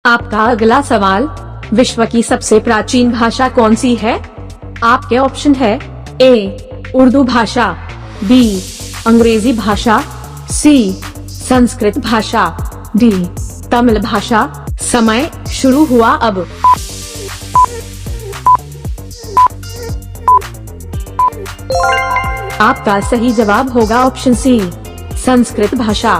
आपका अगला सवाल, विश्व की सबसे प्राचीन भाषा कौन सी है? आपके ऑप्शन है ए उर्दू भाषा, बी अंग्रेजी भाषा, सी संस्कृत भाषा, डी तमिल भाषा। समय शुरू हुआ अब। आपका सही जवाब होगा ऑप्शन सी संस्कृत भाषा।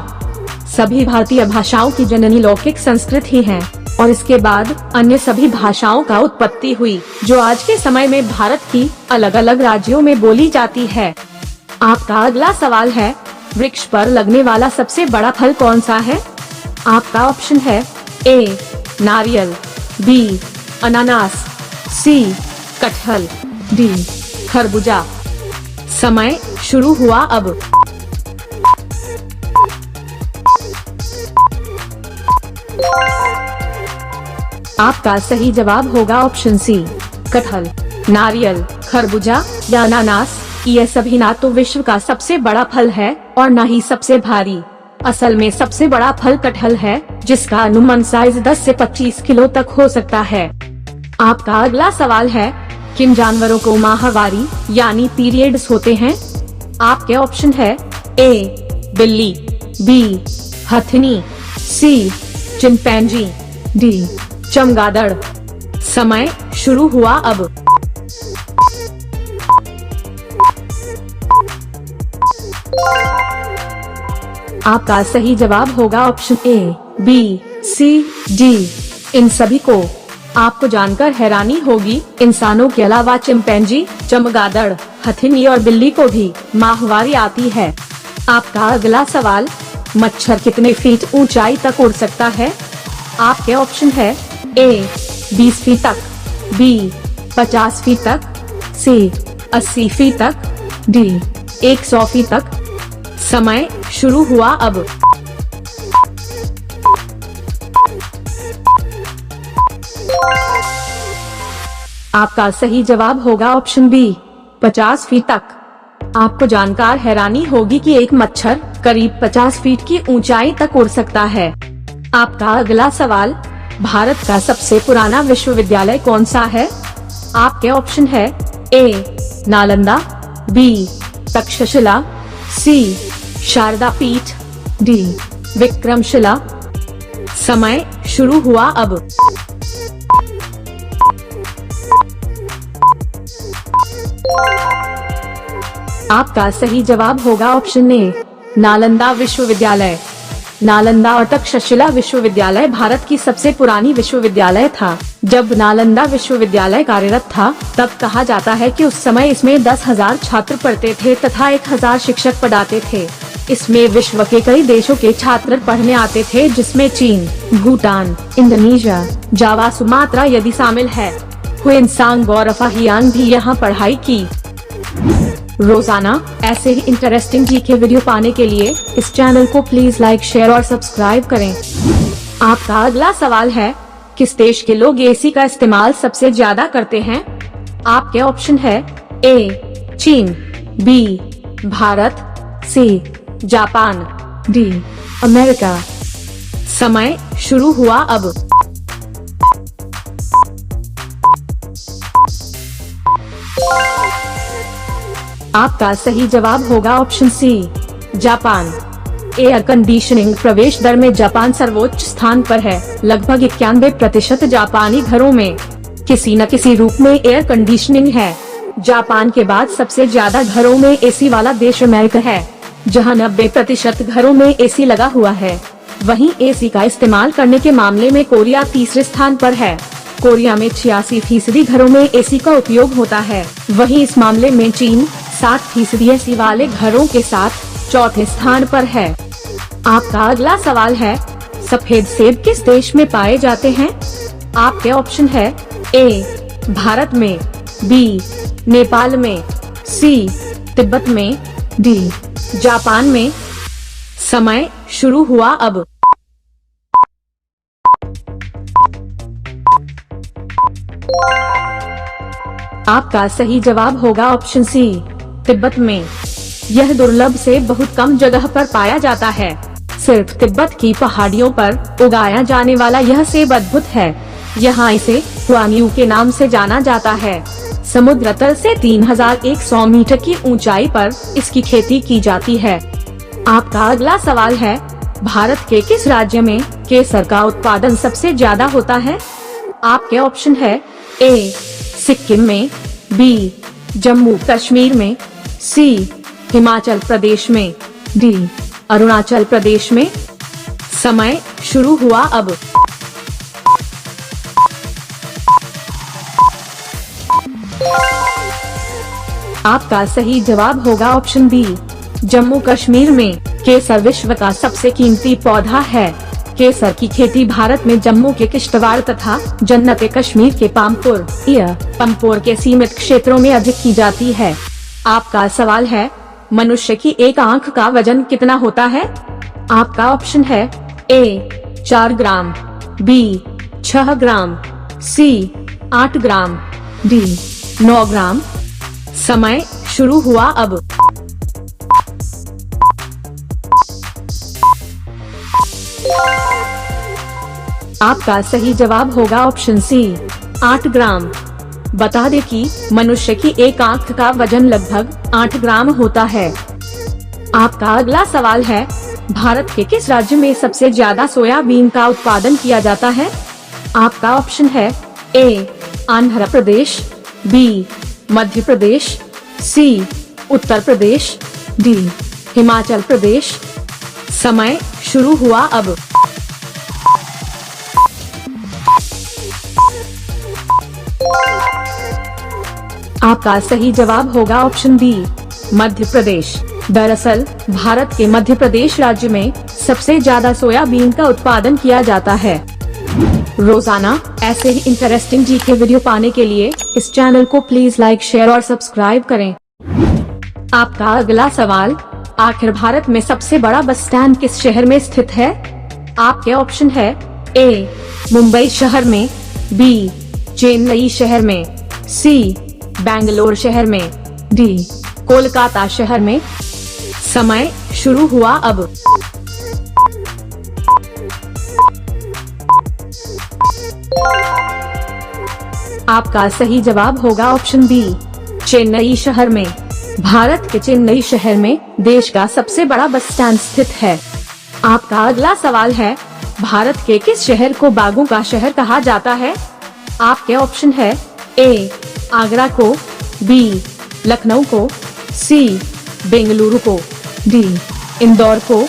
सभी भारतीय भाषाओं की जननी लौकिक संस्कृत ही है और इसके बाद अन्य सभी भाषाओं का उत्पत्ति हुई, जो आज के समय में भारत की अलग अलग राज्यों में बोली जाती है। आपका अगला सवाल है, वृक्ष पर लगने वाला सबसे बड़ा फल कौन सा है? आपका ऑप्शन है ए नारियल, बी अनानास, सी कटहल, डी खरबूजा। समय शुरू हुआ अब। आपका सही जवाब होगा ऑप्शन सी कटहल। नारियल, खरबूजा या अनानास ये सभी ना तो विश्व का सबसे बड़ा फल है और न ही सबसे भारी। असल में सबसे बड़ा फल कटहल है, जिसका अनुमान साइज 10 से 25 किलो तक हो सकता है। आपका अगला सवाल है, किन जानवरों को माहवारी यानी पीरियड्स होते हैं? आपके ऑप्शन है ए बिल्ली, बी हथिनी, सी चिंपैंजी, डी चमगादड़। समय शुरू हुआ अब। आपका सही जवाब होगा option A B C D. इन सभी को आपको जानकर हैरानी होगी, इंसानों के अलावा चिंपैंजी, चमगादड़, हथिनी और बिल्ली को भी माहवारी आती है। आपका अगला सवाल, मच्छर कितने फीट ऊंचाई तक उड़ सकता है? आपके ऑप्शन है ए 20 फीट तक, बी 50 फीट तक, सी 80 फीट तक, डी 100 फीट तक। समय शुरू हुआ अब। आपका सही जवाब होगा ऑप्शन बी 50 फीट तक। आपको जानकर हैरानी होगी कि एक मच्छर करीब 50 फीट की ऊंचाई तक उड़ सकता है। आपका अगला सवाल, भारत का सबसे पुराना विश्वविद्यालय कौन सा है? आपके ऑप्शन है ए नालंदा, बी तक्षशिला, सी शारदा पीठ, डी विक्रमशिला। समय शुरू हुआ अब। आपका सही जवाब होगा ऑप्शन ए नालंदा विश्वविद्यालय। नालंदा और तक्षशिला विश्वविद्यालय भारत की सबसे पुरानी विश्वविद्यालय था। जब नालंदा विश्वविद्यालय कार्यरत था, तब कहा जाता है कि उस समय इसमें 10,000 छात्र पढ़ते थे तथा 1,000 शिक्षक पढ़ाते थे। इसमें विश्व के कई देशों के छात्र पढ़ने आते थे, जिसमें चीन, भूटान, इंडोनेशिया, जावा, सुमात्रा यदि शामिल है। हुएनसांग और अफाहियान भी यहाँ पढ़ाई की। रोजाना ऐसे ही इंटरेस्टिंग जीके वीडियो पाने के लिए इस चैनल को प्लीज लाइक, शेयर और सब्सक्राइब करें। आपका अगला सवाल है, किस देश के लोग एसी का इस्तेमाल सबसे ज्यादा करते हैं? आपके ऑप्शन है ए चीन, B Bharat, C Japan, D America. समय शुरू हुआ अब। आपका सही जवाब होगा option C Japan. Air conditioning प्रवेश दर में जापान सर्वोच्च स्थान पर है। लगभग 91% जापानी घरों में किसी न किसी रूप में एयर कंडीशनिंग है। जापान के बाद सबसे ज्यादा घरों में एसी वाला देश अमेरिका है, जहां 90% घरों में एसी लगा हुआ है। वहीं एसी का इस्तेमाल करने के मामले में कोरिया तीसरे स्थान पर है। कोरिया में 86% घरों में एसी का उपयोग होता है। वहीं इस मामले में चीन 60% एसी वाले घरों के साथ चौथे स्थान पर है। आपका अगला सवाल है, सफेद सेब किस देश में पाए जाते हैं? आपके ऑप्शन है ए भारत में, बी नेपाल में, सी तिब्बत में, डी जापान में। समय शुरू हुआ अब। आपका सही जवाब होगा ऑप्शन सी तिब्बत में। यह दुर्लभ से बहुत कम जगह पर पाया जाता है। सिर्फ तिब्बत की पहाड़ियों पर उगाया जाने वाला यह सेब अद्भुत है। यहाँ इसे हुआंगयू के नाम से जाना जाता है। समुद्र तल से 3100 मीटर की ऊंचाई पर इसकी खेती की जाती है। आपका अगला सवाल है, भारत के किस राज्य में केसर का उत्पादन सबसे ज्यादा होता है? आपके ऑप्शन है ए सिक्किम में, बी जम्मू कश्मीर में, सी हिमाचल प्रदेश में, डी अरुणाचल प्रदेश में। समय शुरू हुआ अब। आपका सही जवाब होगा ऑप्शन बी जम्मू कश्मीर में। केसर विश्व का सबसे कीमती पौधा है। केसर की खेती भारत में जम्मू के किश्तवाड़ तथा जन्नत कश्मीर के पंपोर के सीमित क्षेत्रों में अधिक की जाती है। आपका सवाल है, मनुष्य की एक आंख का वजन कितना होता है? आपका ऑप्शन है ए 4 ग्राम, बी 6 ग्राम, सी 8 ग्राम, डी 9 ग्राम। समय शुरू हुआ अब। आपका सही जवाब होगा ऑप्शन सी 8 ग्राम। बता दें कि मनुष्य की एक आंख का वजन लगभग 8 ग्राम होता है। आपका अगला सवाल है, भारत के किस राज्य में सबसे ज्यादा सोयाबीन का उत्पादन किया जाता है? आपका ऑप्शन है ए आंध्र प्रदेश, बी मध्य प्रदेश, सी उत्तर प्रदेश, डी हिमाचल प्रदेश। समय शुरू हुआ अब। आपका सही जवाब होगा ऑप्शन बी मध्य प्रदेश। दरअसल भारत के मध्य प्रदेश राज्य में सबसे ज्यादा सोयाबीन का उत्पादन किया जाता है। रोजाना ऐसे ही इंटरेस्टिंग जीके वीडियो पाने के लिए इस चैनल को प्लीज लाइक, शेयर और सब्सक्राइब करें। आपका अगला सवाल, आखिर भारत में सबसे बड़ा बस स्टैंड किस शहर में स्थित है? आपके ऑप्शन है ए मुंबई शहर में, बी चेन्नई शहर में, सी बेंगलोर शहर में, डी कोलकाता शहर में। समय शुरू हुआ अब। आपका सही जवाब होगा ऑप्शन बी चेन्नई शहर में। भारत के चेन्नई शहर में देश का सबसे बड़ा बस स्टैंड स्थित है। आपका अगला सवाल है, भारत के किस शहर को बागों का शहर कहा जाता है? आपके ऑप्शन है ए आगरा को, बी लखनऊ को, सी बेंगलुरु को, डी इंदौर को।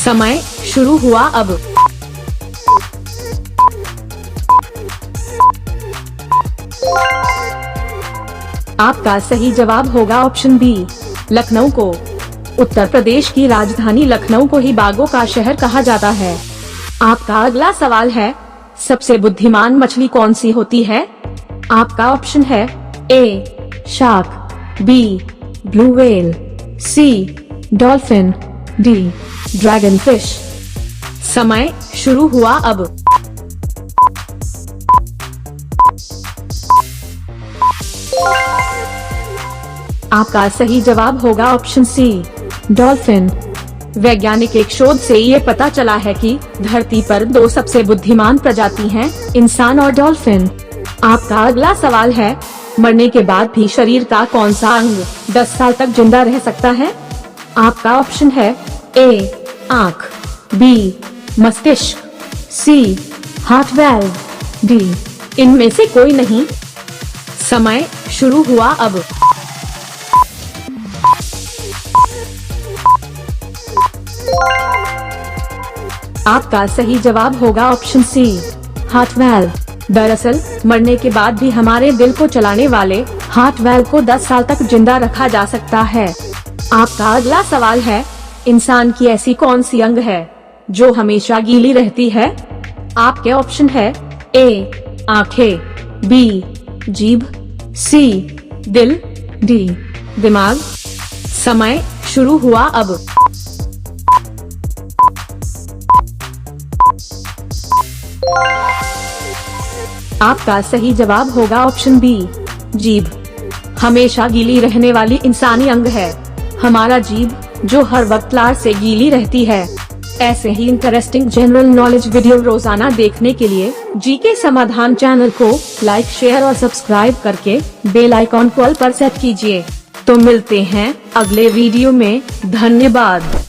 समय शुरू हुआ अब। आपका सही जवाब होगा ऑप्शन बी लखनऊ को। उत्तर प्रदेश की राजधानी लखनऊ को ही बागों का शहर कहा जाता है। आपका अगला सवाल है, सबसे बुद्धिमान मछली कौन सी होती है? आपका ऑप्शन है ए शार्क, बी ब्लू व्हेल, सी डॉल्फिन, डी ड्रैगन फिश। समय शुरू हुआ अब। आपका सही जवाब होगा ऑप्शन सी डॉल्फिन। वैज्ञानिक एक शोध से ये पता चला है कि धरती पर 2 सबसे बुद्धिमान प्रजाति हैं, इंसान और डॉल्फिन। आपका अगला सवाल है, मरने के बाद भी शरीर का कौन सा अंग 10 साल तक जिंदा रह सकता है? आपका ऑप्शन है ए आँख, बी मस्तिष्क, सी हार्ट वाल्व, डी इनमें से कोई नहीं। समय शुरू हुआ अब। आपका सही जवाब होगा ऑप्शन सी हार्ट वाल्व। दरअसल मरने के बाद भी हमारे दिल को चलाने वाले हार्ट वाल्व को 10 साल तक जिंदा रखा जा सकता है। आपका अगला सवाल है, इंसान की ऐसी कौन सी अंग है जो हमेशा गीली रहती है? आपके ऑप्शन है ए आंखें, बी जीभ, सी दिल, डी दिमाग। समय शुरू हुआ अब। आपका सही जवाब होगा ऑप्शन बी जीभ। हमेशा गीली रहने वाली इंसानी अंग है हमारा जीभ, जो हर वक्त लार से गीली रहती है। ऐसे ही इंटरेस्टिंग जनरल नॉलेज वीडियो रोजाना देखने के लिए जीके समाधान चैनल को लाइक, शेयर और सब्सक्राइब करके बेल आइकॉन को ऑल पर सेट कीजिए। तो मिलते हैं अगले वीडियो में। धन्यवाद।